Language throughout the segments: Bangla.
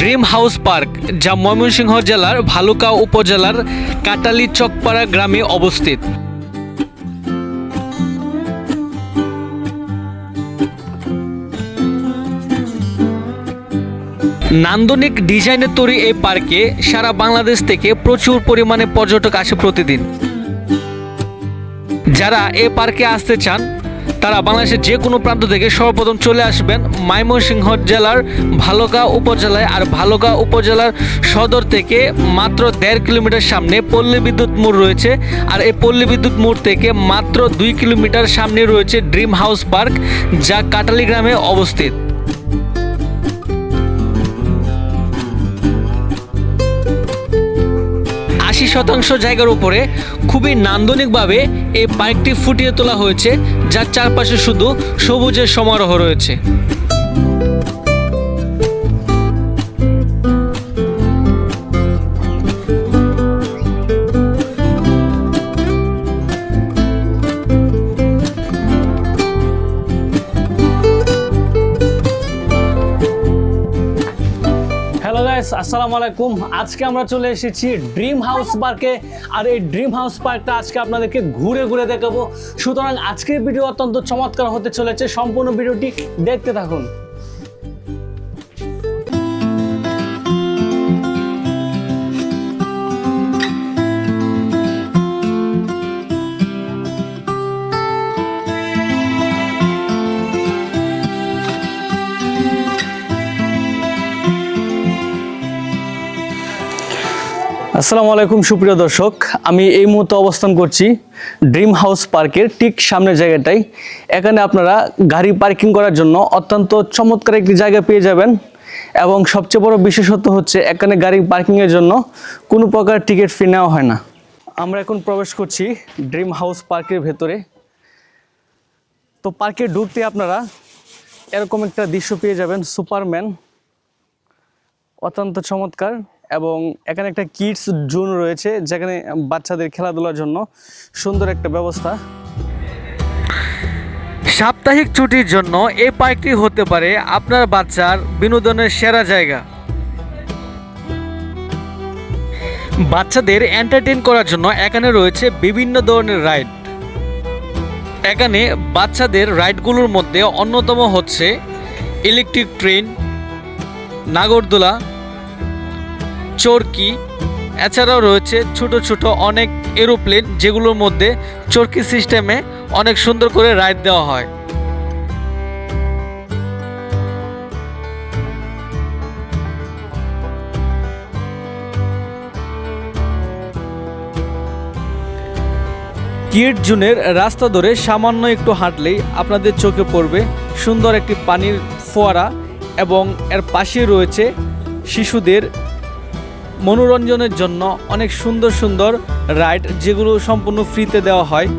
ড্রিম হাউস পার্ক, যা ময়মনসিংহ জেলার ভালুকা উপজেলার কাটালি চকপাড়া গ্রামে অবস্থিত। নান্দনিক ডিজাইনের তৈরি এই পার্কে সারা বাংলাদেশ থেকে প্রচুর পরিমাণে পর্যটক আসে প্রতিদিন। যারা এই পার্কে আসতে চান তারা বাংলাদেশের যে কোনো প্রান্ত থেকে সর্বপ্রথম চলে আসবেন ময়মনসিংহ জেলার ভালুকা উপজেলায়। আর ভালুকা উপজেলার সদর থেকে মাত্র 1.5 কিলোমিটার সামনে পল্লী বিদ্যুৎ মোড় রয়েছে। আর এই পল্লী বিদ্যুৎ মোড় থেকে মাত্র 2 কিলোমিটার সামনে রয়েছে ড্রিম হাউস পার্ক, যা কাটালি গ্রামে অবস্থিত। 80% জায়গার উপরে খুবই নান্দনিকভাবে এই পার্কটি ফুটিয়ে তোলা হয়েছে, যার চারপাশে শুধু সবুজের সমারোহ রয়েছে। আসসালামু আলাইকুম। আজকে আমরা চলে এসেছি ড্রিম হাউস পার্কে। আর এই ড্রিম হাউস পার্কটা আজকে আপনাদেরকে ঘুরে ঘুরে দেখাবো। সুতরাং আজকের ভিডিও অত্যন্ত চমৎকার হতে চলেছে, সম্পূর্ণ ভিডিওটি দেখতে থাকুন। আসসালামু আলাইকুম সুপ্রিয় দর্শক, আমি এই মুহূর্তে অবস্থান করছি ড্রিম হাউস পার্কের ঠিক সামনের জায়গাটায়। এখানে আপনারা গাড়ি পার্কিং করার জন্য অত্যন্ত চমৎকার একটি জায়গা পেয়ে যাবেন। এবং সবচেয়ে বড় বিশেষত্ব হচ্ছে এখানে গাড়ি পার্কিংয়ের জন্য কোনো প্রকার টিকিট ফি নেওয়া হয় না। আমরা এখন প্রবেশ করছি ড্রিম হাউস পার্কের ভেতরে। তো পার্কে ঢুকতে আপনারা এরকম একটা দৃশ্য পেয়ে যাবেন, সুপারম্যান, অত্যন্ত চমৎকার। এবং এখানে একটা কিডস জোন রয়েছে, যেখানে বাচ্চাদের খেলাধুলার জন্য সুন্দর একটা ব্যবস্থা। সাপ্তাহিক ছুটির জন্য এই পার্কটি হতে পারে আপনার বাচ্চার বিনোদনের সেরা জায়গা। বাচ্চাদের এন্টারটেইন করার জন্য এখানে রয়েছে বিভিন্ন ধরনের রাইড। এখানে বাচ্চাদের রাইডগুলোর মধ্যে অন্যতম হচ্ছে ইলেকট্রিক ট্রেন, নাগরদোলা, চরকি। এছাড়াও রয়েছে ছোট ছোট অনেক এরোপ্লেন, যেগুলোর মধ্যে চরকি সিস্টেমে অনেক সুন্দর করে রাইড দেওয়া হয়। কিড জোনের রাস্তা ধরে সামান্য একটু হাঁটলেই আপনাদের চোখে পড়বে সুন্দর একটি পানির ফোয়ারা, এবং এর পাশে রয়েছে শিশুদের মনোরঞ্জনের জন্য অনেক সুন্দর সুন্দর রাইড, যেগুলো সম্পূর্ণ ফ্রিতে দেওয়া হয়।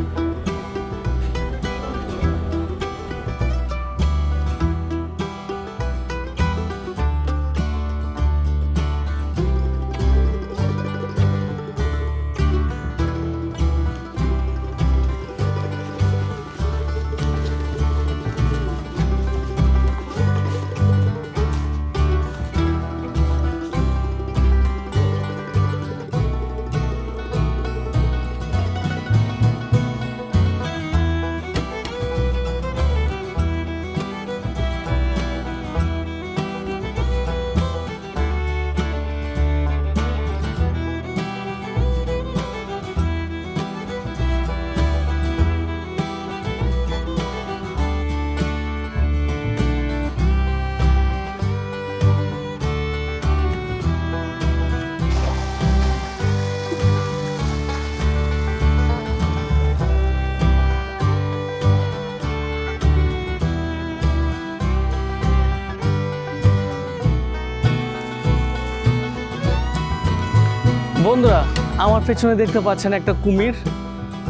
বন্ধুরা, আমার পেছনে দেখতে পাচ্ছেন একটা কুমির।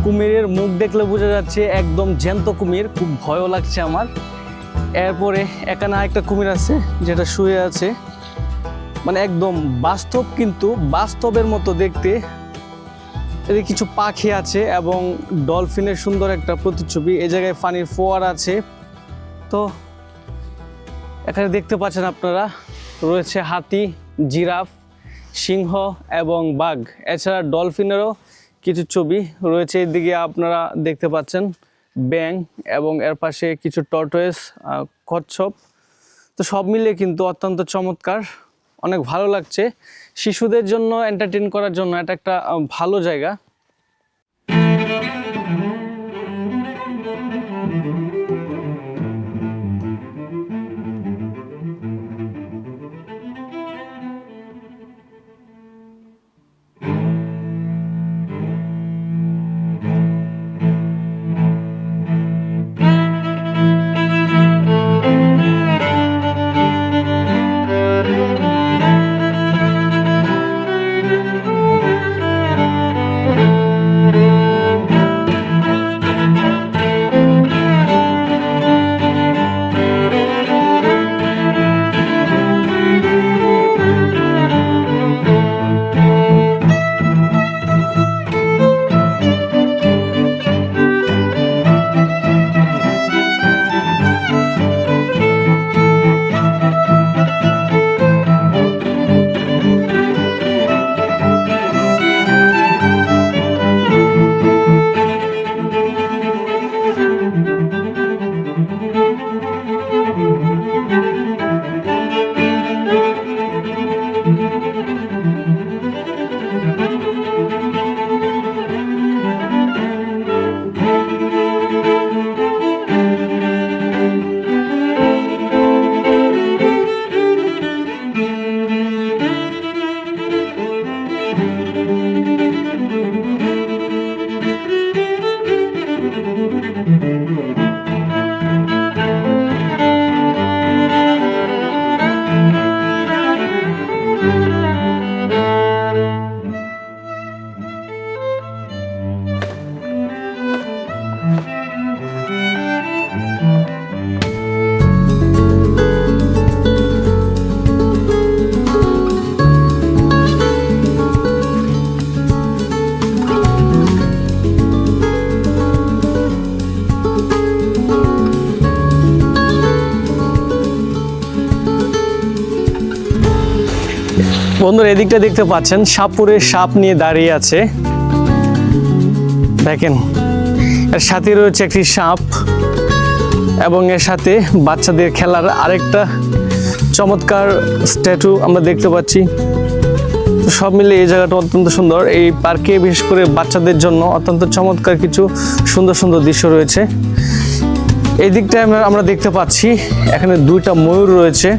কুমিরের মুখ দেখলে বোঝা যাচ্ছে একদম জ্যান্ত কুমির, খুব ভয়ও লাগছে আমার। এরপরে এখানে একটা কুমির আছে যেটা শুয়ে আছে, মানে একদম বাস্তব, কিন্তু বাস্তবের মতো দেখতে। এদিকে কিছু পাখি আছে এবং ডলফিনের সুন্দর একটা প্রতিচ্ছবি। এই জায়গায় পানির ফোয়ারা আছে। তো এখানে দেখতে পাচ্ছেন আপনারা রয়েছে হাতি, জিরাফ, সিংহ এবং বাঘ, এছাড়া ডলফিনেরও কিছু ছবি রয়েছে। এদিকে আপনারা দেখতে পাচ্ছেন ব্যাং এবং এর পাশে কিছু টর্টয়েস, কচ্ছপ। তো সব মিলিয়ে কিন্তু অত্যন্ত চমৎকার, অনেক ভালো লাগছে। শিশুদের জন্য এন্টারটেইন করার জন্য এটা একটা ভালো জায়গা। বন্ধুরা, এদিকটা দেখতে পাচ্ছেন সাপুরে সাপ নিয়ে দাঁড়িয়ে আছে। দেখেন, এর সাথে রয়েছে একটি সাপ এবং এর সাথে বাচ্চাদের খেলার আরেকটা চমৎকার স্ট্যাচু আমরা দেখতে পাচ্ছি। তো সব মিলে এই জায়গাটা অত্যন্ত সুন্দর। এই পার্কে বিশেষ করে বাচ্চাদের জন্য অত্যন্ত চমৎকার কিছু সুন্দর সুন্দর দৃশ্য রয়েছে। এই দিকটায় আমরা দেখতে পাচ্ছি এখানে দুইটা ময়ূর রয়েছে।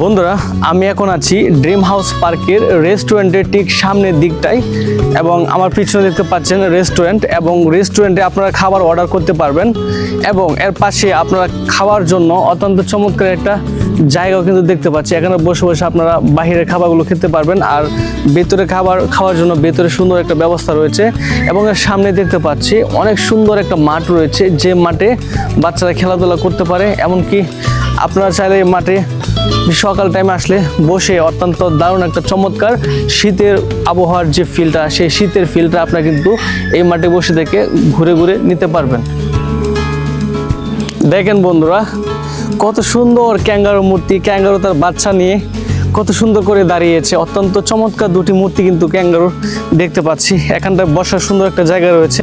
বন্ধুরা, আমি এখন আছি ড্রিম হাউস পার্কের রেস্টুরেন্টের ঠিক সামনের দিকটায় এবং আমার পিছনে দেখতে পাচ্ছেন রেস্টুরেন্ট, এবং রেস্টুরেন্টে আপনারা খাবার অর্ডার করতে পারবেন এবং এর পাশে আপনারা খাওয়ার জন্য অত্যন্ত চমৎকার একটা জায়গাও কিন্তু দেখতে পাচ্ছি। এখানে বসে বসে আপনারা বাহিরের খাবারগুলো খেতে পারবেন, আর ভেতরে খাওয়ার জন্য ভেতরে সুন্দর একটা ব্যবস্থা রয়েছে। এবং এর সামনে দেখতে পাচ্ছি অনেক সুন্দর একটা মাঠ রয়েছে, যে মাঠে বাচ্চারা খেলাধুলা করতে পারে। এমনকি আপনারা চাইলে এই মাঠে সকাল টাইমে আসলে বসে অত্যন্ত দারুণ একটা চমৎকার শীতের আবহাওয়ার যে ফিলটা, সেই শীতের ফিলটা আপনারা কিন্তু এই মাঠে বসে থেকে ঘুরে ঘুরে নিতে পারবেন। দেখেন বন্ধুরা, কত সুন্দর ক্যাঙ্গারু মূর্তি, ক্যাঙ্গারু তার বাচ্চা নিয়ে কত সুন্দর করে দাঁড়িয়েছে। অত্যন্ত চমৎকার দুটি মূর্তি কিন্তু ক্যাঙ্গারু দেখতে পাচ্ছি। এখানটায় বসার সুন্দর একটা জায়গা রয়েছে।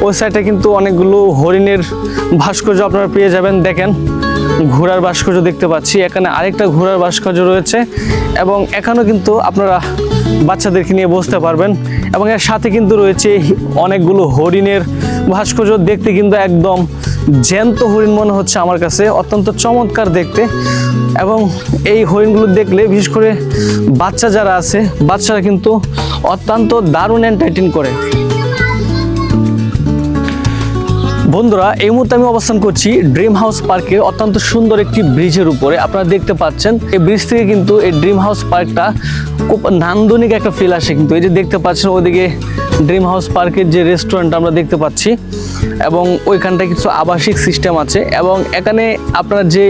ওই সাইডে কিন্তু অনেকগুলো হরিণের ভাস্কর্য আপনারা পেয়ে যাবেন। দেখেন, ঘোড়ার ভাস্কর্য দেখতে পাচ্ছি, এখানে আরেকটা ঘোড়ার ভাস্কর্য রয়েছে এবং এখানেও কিন্তু আপনারা বাচ্চাদেরকে নিয়ে বসতে পারবেন। এবং এর সাথে কিন্তু রয়েছে অনেকগুলো হরিণের ভাস্কর্য। দেখতে কিন্তু একদম জ্যান্ত হরিণ মনে হচ্ছে আমার কাছে, অত্যন্ত চমৎকার দেখতে। এবং এই হরিণগুলো দেখলে বিশেষ করে বাচ্চা যারা আছে, বাচ্চারা কিন্তু অত্যন্ত দারুণ এন্টারটেইন করে। বন্ধুরা, এই মুহূর্তে আমি অবস্থান করছি ড্রিম হাউস পার্কের অত্যন্ত সুন্দর একটি ব্রিজের উপরে। আপনারা দেখতে পাচ্ছেন এই ব্রিজ থেকে কিন্তু এই ড্রিম হাউস পার্কটা খুব নান্দনিক একটা ফিল আসে। কিন্তু এই যে দেখতে পাচ্ছেন ওইদিকে ড্রিম হাউস পার্কের যে রেস্টুরেন্ট আমরা দেখতে পাচ্ছি, এবং ওইখানটায় কিছু আবাসিক সিস্টেম আছে, এবং এখানে আপনারা যে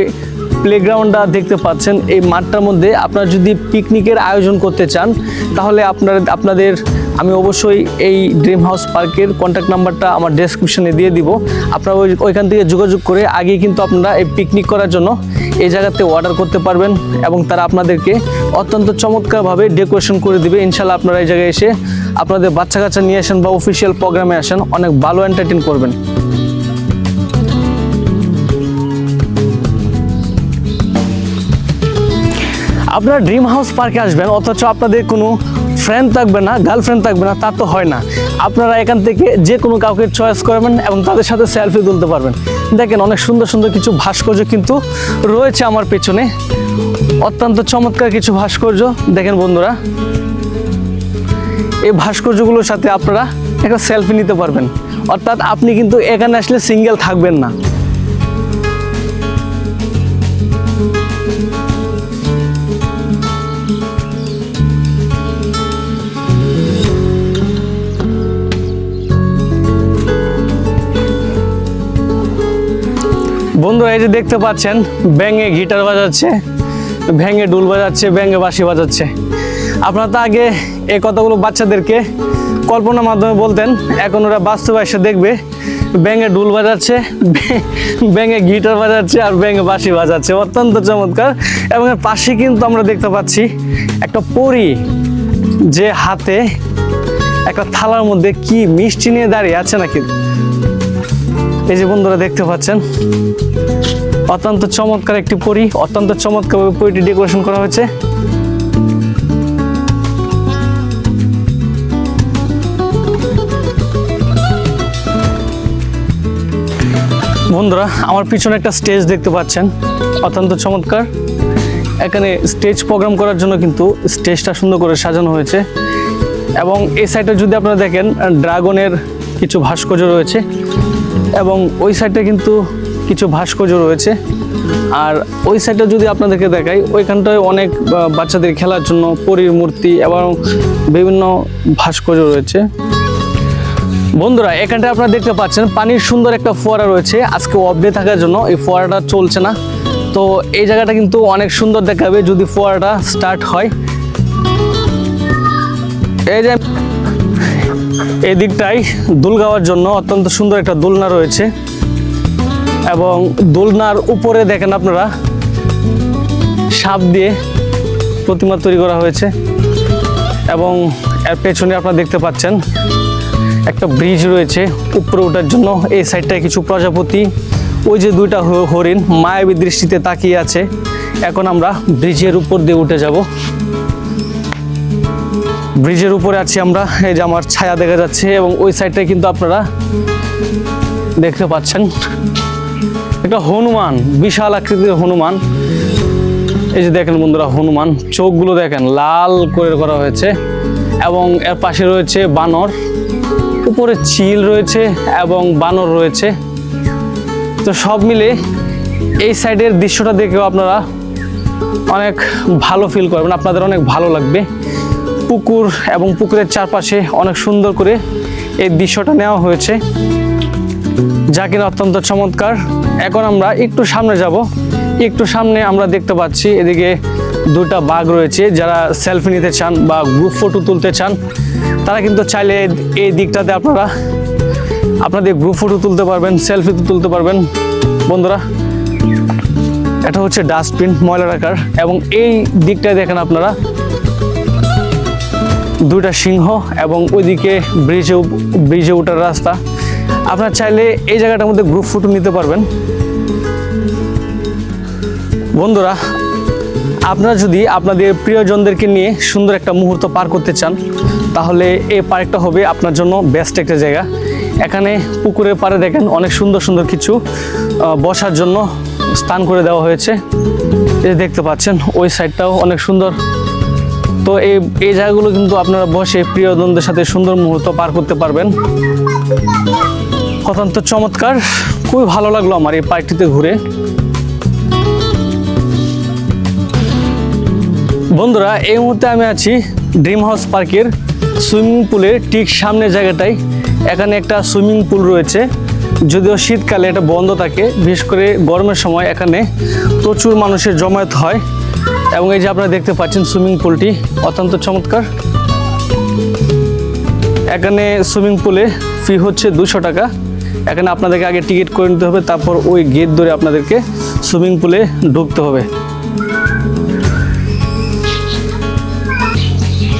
প্লেগ্রাউন্ডটা দেখতে পাচ্ছেন, এই মাঠটার মধ্যে আপনারা যদি পিকনিকের আয়োজন করতে চান তাহলে আপনাদের আমি অবশ্যই এই ড্রিম হাউস পার্কের কন্ট্যাক্ট নাম্বারটা আমার ডেসক্রিপশনে দিয়ে দিব। আপনারা ওইখান থেকে যোগাযোগ করে আগেই কিন্তু আপনারা এই পিকনিক করার জন্য এই জায়গাতে অর্ডার করতে পারবেন, এবং তারা আপনাদেরকে অত্যন্ত চমৎকারভাবে ডেকোরেশন করে দিবে। ইনশাল্লাহ আপনারা এই জায়গায় এসে আপনাদের বাচ্চা কাচ্চা নিয়ে আসেন বা অফিসিয়াল প্রোগ্রামে আসেন, অনেক ভালো এন্টারটেইন করবেন। আপনারা ড্রিম হাউস পার্কে আসবেন অথচ আপনাদের কোনো ফ্রেন্ড থাকবে না, গার্লফ্রেন্ড থাকবে না, তা তো হয় না। আপনারা এখান থেকে যে কোনো কাউকে চয়েস করবেন এবং তাদের সাথে সেলফি তুলতে পারবেন। দেখেন অনেক সুন্দর সুন্দর কিছু ভাস্কর্য কিন্তু রয়েছে আমার পেছনে, অত্যন্ত চমৎকার কিছু ভাস্কর্য। দেখেন বন্ধুরা, এই ভাস্কর্যগুলোর সাথে আপনারা একটা সেলফি নিতে পারবেন, অর্থাৎ আপনি কিন্তু এখানে আসলে সিঙ্গেল থাকবেন না। বন্ধুরা, এই যে দেখতে পাচ্ছেন ব্যাঙে গিটার বাজাচ্ছে, ভেঙে ডুল বাজাচ্ছে, ব্যাঙে বাঁশি বাজাচ্ছে। আপনারা তো আগে এই কথাগুলো বাচ্চাদেরকে কল্পনার মাধ্যমে বলতেন, এখন ওরা বাস্তবে এসে দেখবে ব্যাঙে ডুল বাজাচ্ছে, ব্যাঙে গিটার বাজাচ্ছে আর ব্যাঙে বাঁশি বাজাচ্ছে। অত্যন্ত চমৎকার। এবং এর পাশে কিন্তু আমরা দেখতে পাচ্ছি একটা পরী, যে হাতে একটা থালার মধ্যে কি মিষ্টি নিয়ে দাঁড়িয়ে আছে নাকি। এই যে বন্ধুরা দেখতে পাচ্ছেন, অত্যন্ত চমৎকার একটি পরী, অত্যন্ত চমৎকারভাবে পরীটি ডেকোরেশন করা হয়েছে। বন্ধুরা, আমার পিছনে একটা স্টেজ দেখতে পাচ্ছেন, অত্যন্ত চমৎকার। এখানে স্টেজ প্রোগ্রাম করার জন্য কিন্তু স্টেজটা সুন্দর করে সাজানো হয়েছে, এবং এই সাইডে যদি আপনারা দেখেন ড্রাগনের কিছু ভাস্কর্য রয়েছে, এবং ওই সাইডে কিন্তু কিছু ভাস্কর্য রয়েছে। আর ওই সাইডে যদি আপনাদেরকে দেখাই, ওইখানটায় অনেক বাচ্চাদের খেলার জন্য পরীর মূর্তি এবং বিভিন্ন ভাস্কর্য রয়েছে। বন্ধুরা, এখানটায় আপনারা দেখতে পাচ্ছেন পানির সুন্দর একটা ফোয়ারা রয়েছে। আজকে অফ ডে থাকার জন্য এই ফোয়ারাটা চলছে না, তো এই জায়গাটা কিন্তু অনেক সুন্দর দেখাবে যদি ফোয়ারাটা স্টার্ট হয়। এই যে এই দিকটাই দোল গাওয়ার জন্য অত্যন্ত সুন্দর একটা দোলনা রয়েছে, এবং দোলনার উপরে দেখেন আপনারা সাপ দিয়ে প্রতিমা তৈরি করা হয়েছে, এবং এর পেছনে আপনারা দেখতে পাচ্ছেন একটা ব্রিজ রয়েছে উপরে ওঠার জন্য। এই সাইডটায় কিছু প্রজাপতি, ওই যে দুইটা হরিণ মায়াবী দৃষ্টিতে তাকিয়ে আছে। এখন আমরা ব্রিজের উপর দিয়ে উঠে যাব। ব্রিজের উপরে আছি আমরা, এই যে আমার ছায়া দেখা যাচ্ছে, এবং ওই সাইডটায় কিন্তু আপনারা দেখতে পাচ্ছেন একটা হনুমান, বিশাল আকৃতির হনুমান। এই যে দেখেন বন্ধুরা, হনুমান চোখগুলো দেখেন লাল করে করা হয়েছে, এবং এর পাশে রয়েছে বানর, উপরে চিল রয়েছে এবং বানর রয়েছে। তো সব মিলে এই সাইডের দৃশ্যটা দেখেও আপনারা অনেক ভালো ফিল করবেন, আপনাদের অনেক ভালো লাগবে। পুকুর এবং পুকুরের চারপাশে অনেক সুন্দর করে এই দৃশ্যটা নেওয়া হয়েছে, যা কিনা অত্যন্ত চমৎকার। এখন আমরা একটু সামনে যাব। একটু সামনে আমরা দেখতে পাচ্ছি এদিকে দুটা বাঘ রয়েছে। যারা সেলফি নিতে চান বা গ্রুপ ফটো তুলতে চান, তারা কিন্তু চাইলে এই দিকটাতে আপনাদের গ্রুপ ফটো তুলতে পারবেন, সেলফি তুলতে পারবেন। বন্ধুরা, এটা হচ্ছে ডাস্টবিন, ময়লা রাখার, এবং এই দিকটায় দেখেন আপনারা দুইটা সিংহ, এবং ওইদিকে ব্রিজে ওঠার রাস্তা। আপনারা চাইলে এই জায়গাটার মধ্যে গ্রুপ ফটো নিতে পারবেন। বন্ধুরা, আপনারা যদি আপনাদের প্রিয়জনদেরকে নিয়ে সুন্দর একটা মুহূর্ত পার করতে চান, তাহলে এই পার্কটা হবে আপনার জন্য বেস্ট একটা জায়গা। এখানে পুকুরের পাড়ে দেখেন অনেক সুন্দর সুন্দর কিছু বসার জন্য স্থান করে দেওয়া হয়েছে। এই দেখতে পাচ্ছেন ওই সাইডটাও অনেক সুন্দর। তো এই জায়গাগুলো কিন্তু আপনারা বসে প্রিয়জনদের সাথে সুন্দর মুহূর্ত পার করতে পারবেন। অত্যন্ত চমৎকার, খুবই ভালো লাগলো আমার এই পার্কটিতে ঘুরে। বন্ধুরা, এই মুহূর্তে আমি আছি ড্রিম হাউস পার্কের সুইমিং পুলের ঠিক সামনের জায়গাটায়। এখানে একটা সুইমিং পুল রয়েছে, যদিও শীতকালে এটা বন্ধ থাকে, বিশেষ করে গরমের সময় এখানে প্রচুর মানুষের জমায়েত হয়। এবং এই যে আপনারা দেখতে পাচ্ছেন সুইমিং পুলটি অত্যন্ত চমৎকার। এখানে সুইমিং পুলে ফি হচ্ছে 200 টাকা। এখানে আপনাদেরকে আগে টিকিট করে নিতে হবে, তারপর ওই গেট ধরে আপনাদেরকে সুইমিং পুলে ঢুকতে হবে।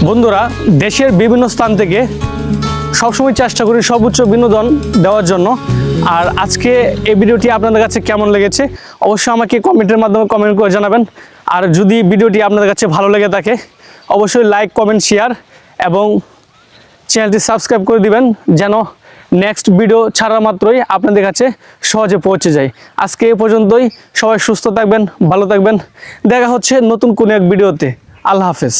বন্ধুরা, দেশের বিভিন্ন স্থান থেকে সবসময় চেষ্টা করি সর্বোচ্চ বিনোদন দেওয়ার জন্য। আর আজকে এই ভিডিওটি আপনাদের কাছে কেমন লেগেছে অবশ্যই আমাকে কমেন্টের মাধ্যমে কমেন্ট করে জানাবেন। আর যদি ভিডিওটি আপনাদের কাছে ভালো লেগে থাকে অবশ্যই লাইক, কমেন্ট, শেয়ার এবং চ্যানেলটি সাবস্ক্রাইব করে দিবেন, যেন নেক্সট ভিডিও ছাড়া মাত্রই আপনাদের কাছে সহজে পৌঁছে যায়। আজকে এ পর্যন্তই, সবাই সুস্থ থাকবেন, ভালো থাকবেন। দেখা হচ্ছে নতুন কোনো এক ভিডিওতে। আল্লাহ হাফেজ।